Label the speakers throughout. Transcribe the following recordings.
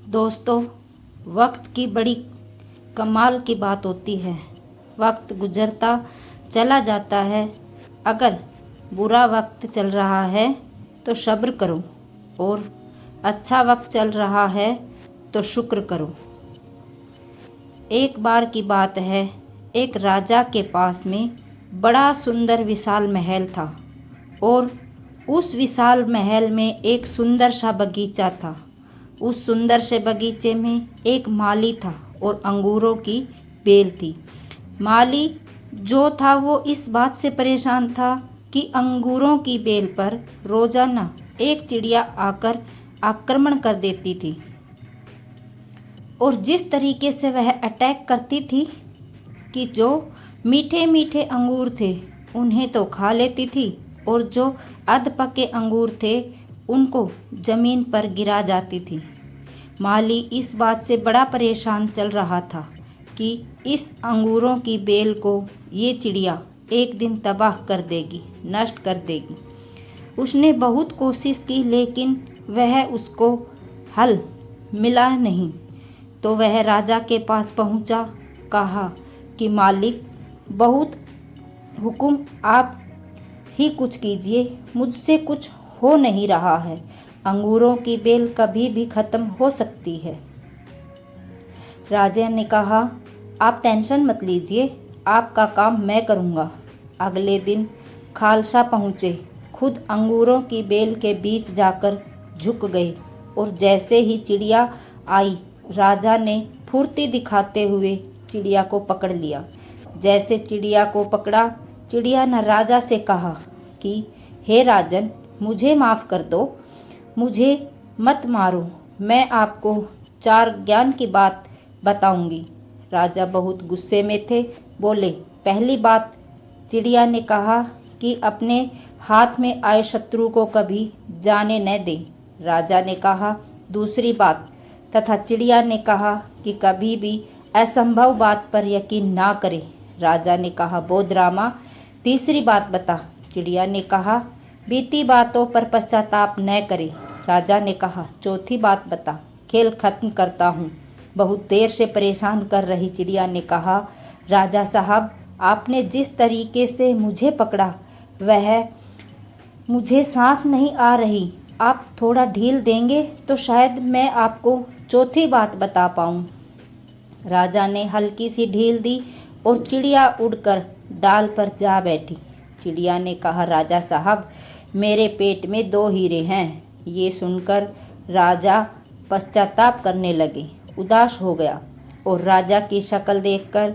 Speaker 1: दोस्तों, वक्त की बड़ी कमाल की बात होती है। वक्त गुजरता चला जाता है। अगर बुरा वक्त चल रहा है तो सब्र करो और अच्छा वक्त चल रहा है तो शुक्र करो। एक बार की बात है, एक राजा के पास में बड़ा सुंदर विशाल महल था और उस विशाल महल में एक सुंदर सा बगीचा था। उस सुंदर से बगीचे में एक माली था और अंगूरों की बेल थी। माली जो था वो इस बात से परेशान था कि अंगूरों की बेल पर रोजाना एक चिड़िया आकर आक्रमण कर देती थी और जिस तरीके से वह अटैक करती थी कि जो मीठे मीठे अंगूर थे उन्हें तो खा लेती थी और जो अध पके अंगूर थे उनको जमीन पर गिरा जाती थी। माली इस बात से बड़ा परेशान चल रहा था कि इस अंगूरों की बेल को ये चिड़िया एक दिन तबाह कर देगी, नष्ट कर देगी। उसने बहुत कोशिश की लेकिन वह उसको हल मिला नहीं। तो वह राजा के पास पहुंचा, कहा कि मालिक, बहुत हुक्म, आप ही कुछ कीजिए, मुझसे कुछ हो नहीं रहा है। अंगूरों की बेल कभी भी खत्म हो सकती है। राजा ने कहा, आप टेंशन मत लीजिए, आपका काम मैं करूँगा। अगले दिन खालसा पहुँचे, खुद अंगूरों की बेल के बीच जाकर झुक गए और जैसे ही चिड़िया आई, राजा ने फुर्ती दिखाते हुए चिड़िया को पकड़ लिया। जैसे चिड़िया को पकड़ा, चिड़िया ने राजा से कहा कि हे राजन, मुझे माफ़ कर दो, मुझे मत मारो, मैं आपको 4 ज्ञान की बात बताऊंगी। राजा बहुत गुस्से में थे, बोले, पहली बात, चिड़िया ने कहा कि अपने हाथ में आए शत्रु को कभी जाने न दे। राजा ने कहा, दूसरी बात, तथा चिड़िया ने कहा कि कभी भी असंभव बात पर यकीन ना करे। राजा ने कहा, बहुत ड्रामा, तीसरी बात बता। चिड़िया ने कहा, बीती बातों पर पश्चाताप न करे। राजा ने कहा, चौथी बात बता, खेल खत्म करता हूँ। बहुत देर से परेशान कर रही चिड़िया ने कहा, राजा साहब, आपने जिस तरीके से मुझे पकड़ा वह मुझे सांस नहीं आ रही। आप थोड़ा ढील देंगे तो शायद मैं आपको चौथी बात बता पाऊँ। राजा ने हल्की सी ढील दी और चिड़िया उड़कर डाल पर जा बैठी। चिड़िया ने कहा, राजा साहब, मेरे पेट में 2 हीरे हैं। ये सुनकर राजा पश्चाताप करने लगे, उदास हो गया और राजा की शक्ल देखकर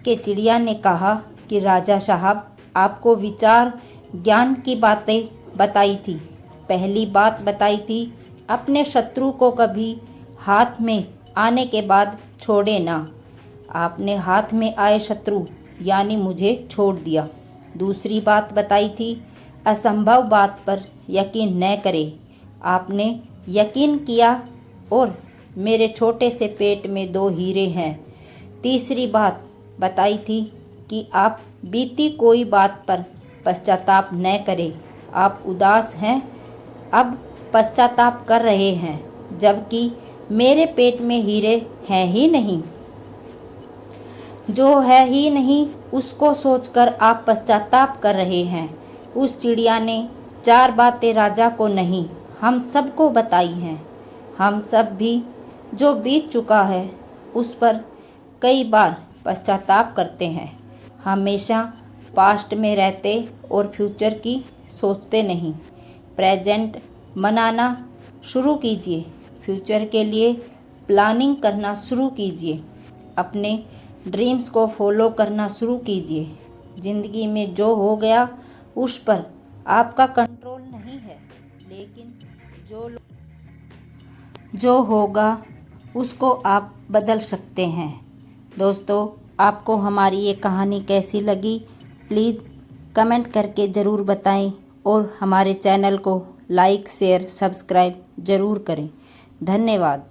Speaker 1: के चिड़िया ने कहा कि राजा साहब, आपको विचार ज्ञान की बातें बताई थी। पहली बात बताई थी, अपने शत्रु को कभी हाथ में आने के बाद छोड़े ना। आपने हाथ में आए शत्रु यानी मुझे छोड़ दिया। दूसरी बात बताई थी, असंभव बात पर यकीन न करे। आपने यकीन किया और मेरे छोटे से पेट में 2 हीरे हैं। तीसरी बात बताई थी कि आप बीती कोई बात पर पश्चाताप न करें। आप उदास हैं, अब पश्चाताप कर रहे हैं, जबकि मेरे पेट में हीरे हैं ही नहीं। जो है ही नहीं उसको सोचकर आप पश्चाताप कर रहे हैं। उस चिड़िया ने 4 बातें राजा को नहीं, हम सबको बताई हैं। हम सब भी जो बीत चुका है उस पर कई बार पश्चाताप करते हैं। हमेशा पास्ट में रहते और फ्यूचर की सोचते नहीं। प्रेजेंट मनाना शुरू कीजिए, फ्यूचर के लिए प्लानिंग करना शुरू कीजिए, अपने ड्रीम्स को फॉलो करना शुरू कीजिए। ज़िंदगी में जो हो गया उस पर आपका कंट्रोल नहीं है, लेकिन जो होगा उसको आप बदल सकते हैं। दोस्तों, आपको हमारी ये कहानी कैसी लगी, प्लीज़ कमेंट करके ज़रूर बताएं और हमारे चैनल को लाइक, शेयर, सब्सक्राइब ज़रूर करें। धन्यवाद।